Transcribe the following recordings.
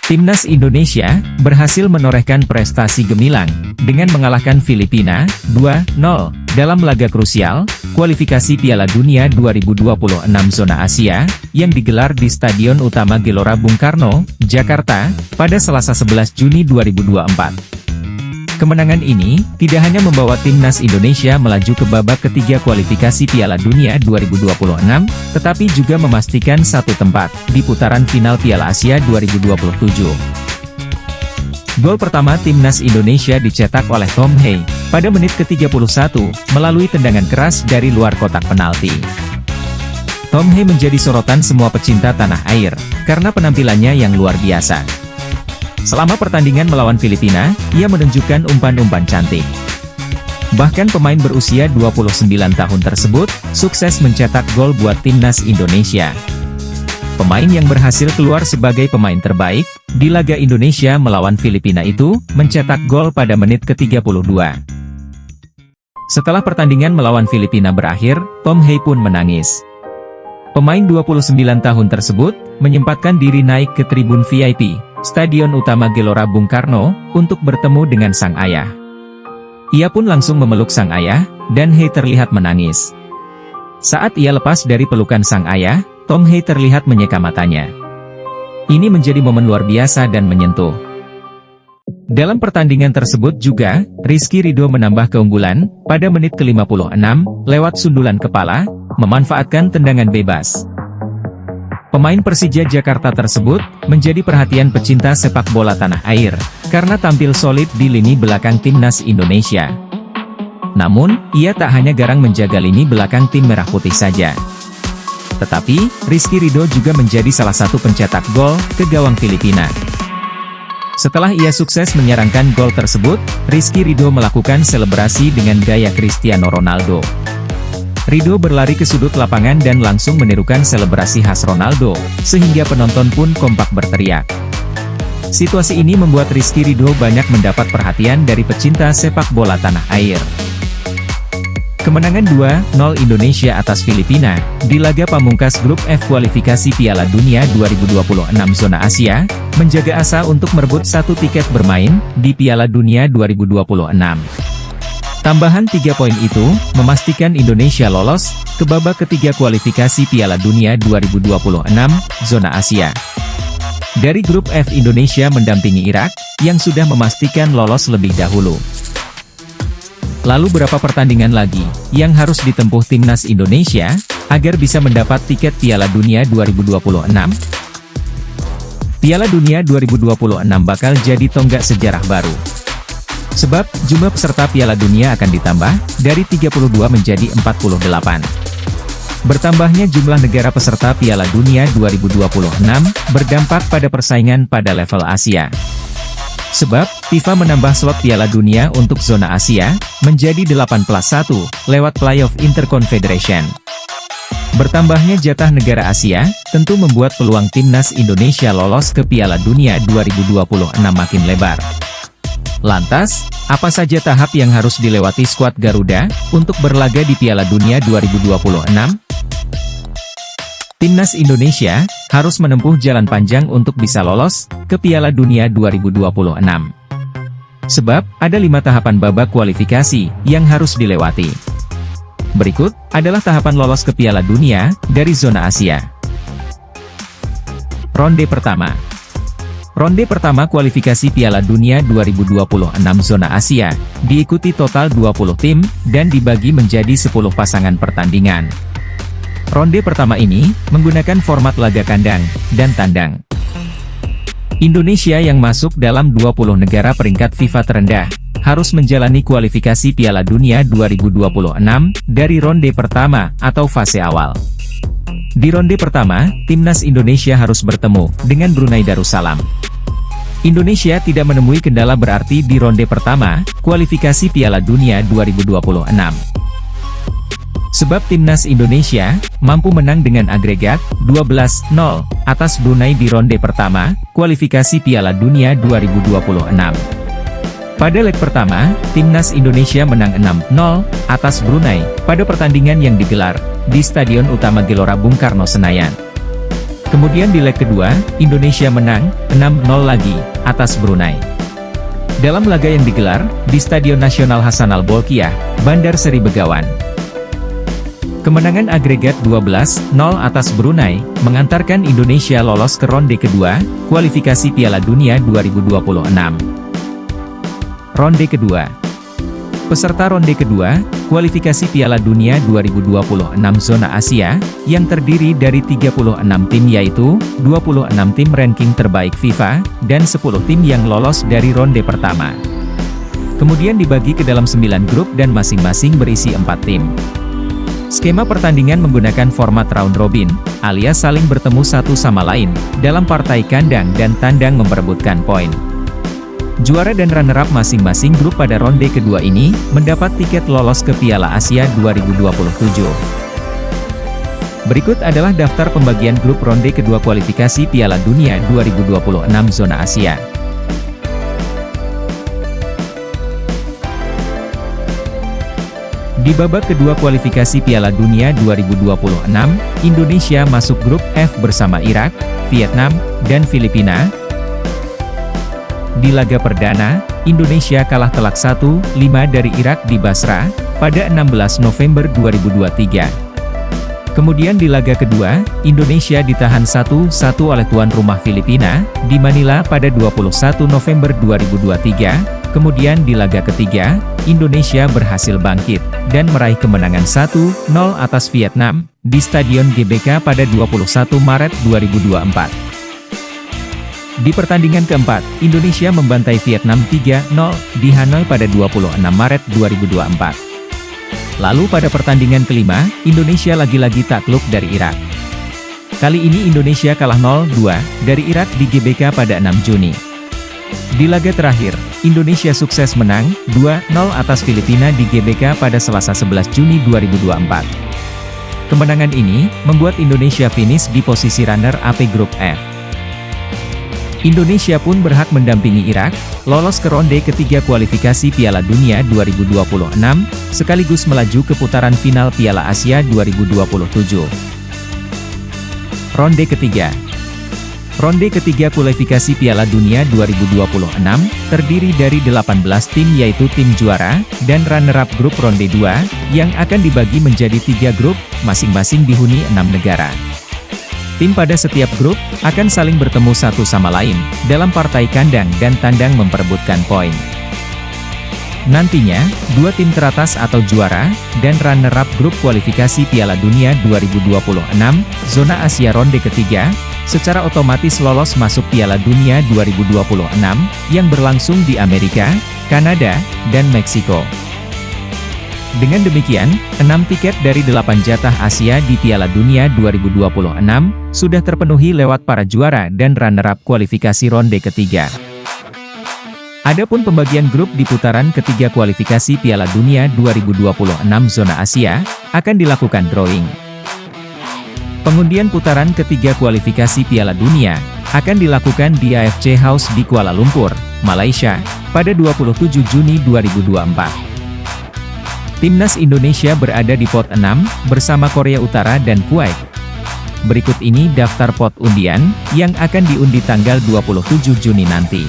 Timnas Indonesia berhasil menorehkan prestasi gemilang dengan mengalahkan Filipina 2-0 dalam laga krusial kualifikasi Piala Dunia 2026 zona Asia yang digelar di Stadion Utama Gelora Bung Karno, Jakarta pada Selasa 11 Juni 2024. Kemenangan ini tidak hanya membawa timnas Indonesia melaju ke babak ketiga kualifikasi Piala Dunia 2026, tetapi juga memastikan satu tempat di putaran final Piala Asia 2027. Gol pertama timnas Indonesia dicetak oleh Tom Hee pada menit ke-31 melalui tendangan keras dari luar kotak penalti. Tom Hee menjadi sorotan semua pecinta tanah air karena penampilannya yang luar biasa. Selama pertandingan melawan Filipina, ia menunjukkan umpan-umpan cantik. Bahkan pemain berusia 29 tahun tersebut, sukses mencetak gol buat timnas Indonesia. Pemain yang berhasil keluar sebagai pemain terbaik, di laga Indonesia melawan Filipina itu, mencetak gol pada menit ke-32. Setelah pertandingan melawan Filipina berakhir, Tom Hee pun menangis. Pemain 29 tahun tersebut, menyempatkan diri naik ke tribun VIP, Stadion Utama Gelora Bung Karno, untuk bertemu dengan sang ayah. Ia pun langsung memeluk sang ayah, dan Hee terlihat menangis. Saat ia lepas dari pelukan sang ayah, Tom Hee terlihat menyeka matanya. Ini menjadi momen luar biasa dan menyentuh. Dalam pertandingan tersebut juga, Rizky Ridho menambah keunggulan, pada menit ke-56, lewat sundulan kepala, memanfaatkan tendangan bebas. Pemain Persija Jakarta tersebut, menjadi perhatian pecinta sepak bola tanah air, karena tampil solid di lini belakang timnas Indonesia. Namun, ia tak hanya garang menjaga lini belakang tim merah putih saja. Tetapi, Rizky Ridho juga menjadi salah satu pencetak gol ke gawang Filipina. Setelah ia sukses menyerangkan gol tersebut, Rizky Ridho melakukan selebrasi dengan gaya Cristiano Ronaldo. Ridho berlari ke sudut lapangan dan langsung menirukan selebrasi khas Ronaldo, sehingga penonton pun kompak berteriak. Situasi ini membuat Rizky Ridho banyak mendapat perhatian dari pecinta sepak bola tanah air. Kemenangan 2-0 Indonesia atas Filipina, di laga pamungkas grup F kualifikasi Piala Dunia 2026 zona Asia, menjaga asa untuk merebut satu tiket bermain di Piala Dunia 2026. Tambahan 3 poin itu, memastikan Indonesia lolos ke babak ketiga kualifikasi Piala Dunia 2026, zona Asia. Dari grup F Indonesia mendampingi Irak, yang sudah memastikan lolos lebih dahulu. Lalu berapa pertandingan lagi, yang harus ditempuh timnas Indonesia, agar bisa mendapat tiket Piala Dunia 2026? Piala Dunia 2026 bakal jadi tonggak sejarah baru. Sebab, jumlah peserta Piala Dunia akan ditambah, dari 32 menjadi 48. Bertambahnya jumlah negara peserta Piala Dunia 2026, berdampak pada persaingan pada level Asia. Sebab, FIFA menambah slot Piala Dunia untuk zona Asia, menjadi 8+1, lewat Playoff Interconfederation. Bertambahnya jatah negara Asia, tentu membuat peluang timnas Indonesia lolos ke Piala Dunia 2026 makin lebar. Lantas, apa saja tahap yang harus dilewati skuad Garuda, untuk berlaga di Piala Dunia 2026? Timnas Indonesia, harus menempuh jalan panjang untuk bisa lolos, ke Piala Dunia 2026. Sebab, ada 5 tahapan babak kualifikasi, yang harus dilewati. Berikut, adalah tahapan lolos ke Piala Dunia, dari zona Asia. Ronde pertama. Ronde pertama kualifikasi Piala Dunia 2026 zona Asia, diikuti total 20 tim, dan dibagi menjadi 10 pasangan pertandingan. Ronde pertama ini, menggunakan format laga kandang, dan tandang. Indonesia yang masuk dalam 20 negara peringkat FIFA terendah, harus menjalani kualifikasi Piala Dunia 2026, dari ronde pertama, atau fase awal. Di ronde pertama, timnas Indonesia harus bertemu dengan Brunei Darussalam. Indonesia tidak menemui kendala berarti di ronde pertama, kualifikasi Piala Dunia 2026. Sebab timnas Indonesia, mampu menang dengan agregat 12-0, atas Brunei di ronde pertama, kualifikasi Piala Dunia 2026. Pada leg pertama, timnas Indonesia menang 6-0, atas Brunei, pada pertandingan yang digelar, di Stadion Utama Gelora Bung Karno Senayan. Kemudian di leg kedua, Indonesia menang 6-0 lagi atas Brunei. Dalam laga yang digelar di Stadion Nasional Hasanal Bolkiah, Bandar Seri Begawan. Kemenangan agregat 12-0 atas Brunei, mengantarkan Indonesia lolos ke ronde kedua, kualifikasi Piala Dunia 2026. Ronde kedua. Peserta ronde kedua, kualifikasi Piala Dunia 2026 Zona Asia, yang terdiri dari 36 tim yaitu, 26 tim ranking terbaik FIFA, dan 10 tim yang lolos dari ronde pertama. Kemudian dibagi ke dalam 9 grup dan masing-masing berisi 4 tim. Skema pertandingan menggunakan format round robin, alias saling bertemu satu sama lain, dalam partai kandang dan tandang memperebutkan poin. Juara dan runner-up masing-masing grup pada ronde kedua ini, mendapat tiket lolos ke Piala Asia 2027. Berikut adalah daftar pembagian grup ronde kedua kualifikasi Piala Dunia 2026 Zona Asia. Di babak kedua kualifikasi Piala Dunia 2026, Indonesia masuk grup F bersama Irak, Vietnam, dan Filipina. Di laga perdana, Indonesia kalah telak 1-5 dari Irak di Basra, pada 16 November 2023. Kemudian di laga kedua, Indonesia ditahan 1-1 oleh tuan rumah Filipina, di Manila pada 21 November 2023. Kemudian di laga ketiga, Indonesia berhasil bangkit, dan meraih kemenangan 1-0 atas Vietnam, di Stadion GBK pada 21 Maret 2024. Di pertandingan keempat, Indonesia membantai Vietnam 3-0, di Hanoi pada 26 Maret 2024. Lalu pada pertandingan kelima, Indonesia lagi-lagi takluk dari Irak. Kali ini Indonesia kalah 0-2, dari Irak di GBK pada 6 Juni. Di laga terakhir, Indonesia sukses menang 2-0 atas Filipina di GBK pada Selasa 11 Juni 2024. Kemenangan ini membuat Indonesia finish di posisi runner-up grup F. Indonesia pun berhak mendampingi Irak, lolos ke ronde ketiga kualifikasi Piala Dunia 2026, sekaligus melaju ke putaran final Piala Asia 2027. Ronde ketiga. Ronde ketiga kualifikasi Piala Dunia 2026, terdiri dari 18 tim yaitu tim juara, dan runner-up grup ronde 2, yang akan dibagi menjadi 3 grup, masing-masing dihuni 6 negara. Tim pada setiap grup, akan saling bertemu satu sama lain, dalam partai kandang dan tandang memperebutkan poin. Nantinya, 2 tim teratas atau juara, dan runner-up grup kualifikasi Piala Dunia 2026, Zona Asia ronde ketiga, secara otomatis lolos masuk Piala Dunia 2026, yang berlangsung di Amerika, Kanada, dan Meksiko. Dengan demikian, 6 tiket dari 8 jatah Asia di Piala Dunia 2026, sudah terpenuhi lewat para juara dan runner-up kualifikasi ronde ketiga. Adapun pembagian grup di putaran ketiga kualifikasi Piala Dunia 2026 Zona Asia, akan dilakukan drawing. Pengundian putaran ketiga kualifikasi Piala Dunia, akan dilakukan di AFC House di Kuala Lumpur, Malaysia, pada 27 Juni 2024. Timnas Indonesia berada di pot 6, bersama Korea Utara dan Kuwait. Berikut ini daftar pot undian, yang akan diundi tanggal 27 Juni nanti.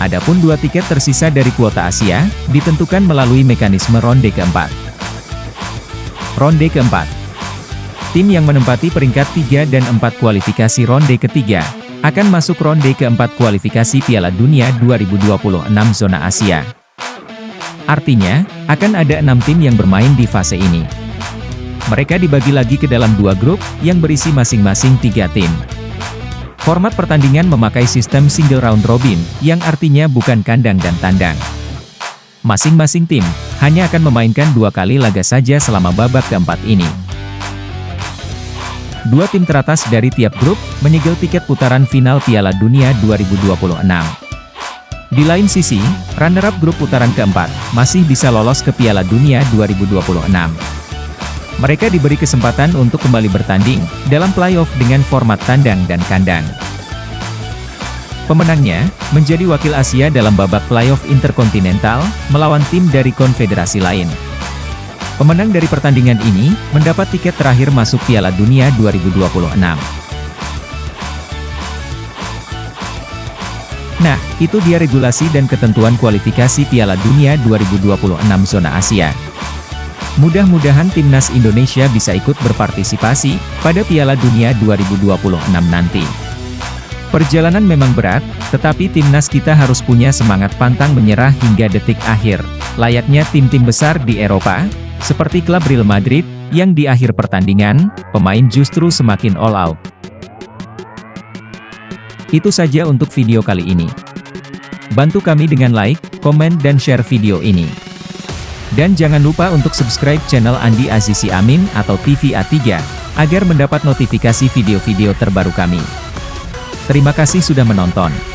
Adapun 2 tiket tersisa dari kuota Asia, ditentukan melalui mekanisme ronde keempat. Ronde keempat. Tim yang menempati peringkat 3 dan 4 kualifikasi ronde ketiga, akan masuk ronde keempat kualifikasi Piala Dunia 2026 Zona Asia. Artinya, akan ada 6 tim yang bermain di fase ini. Mereka dibagi lagi ke dalam 2 grup, yang berisi masing-masing 3 tim. Format pertandingan memakai sistem single round robin, yang artinya bukan kandang dan tandang. Masing-masing tim, hanya akan memainkan 2 kali laga saja selama babak keempat ini. 2 tim teratas dari tiap grup, menyegel tiket putaran final Piala Dunia 2026. Di lain sisi, runner-up grup putaran keempat, masih bisa lolos ke Piala Dunia 2026. Mereka diberi kesempatan untuk kembali bertanding, dalam playoff dengan format tandang dan kandang. Pemenangnya, menjadi wakil Asia dalam babak playoff Interkontinental, melawan tim dari konfederasi lain. Pemenang dari pertandingan ini, mendapat tiket terakhir masuk Piala Dunia 2026. Nah, itu dia regulasi dan ketentuan kualifikasi Piala Dunia 2026 zona Asia. Mudah-mudahan timnas Indonesia bisa ikut berpartisipasi pada Piala Dunia 2026 nanti. Perjalanan memang berat, tetapi timnas kita harus punya semangat pantang menyerah hingga detik akhir, layaknya tim-tim besar di Eropa, seperti klub Real Madrid, yang di akhir pertandingan, pemain justru semakin all out. Itu saja untuk video kali ini. Bantu kami dengan like, komen dan share video ini. Dan jangan lupa untuk subscribe channel Andi Azizi Amin atau TV A3, agar mendapat notifikasi video-video terbaru kami. Terima kasih sudah menonton.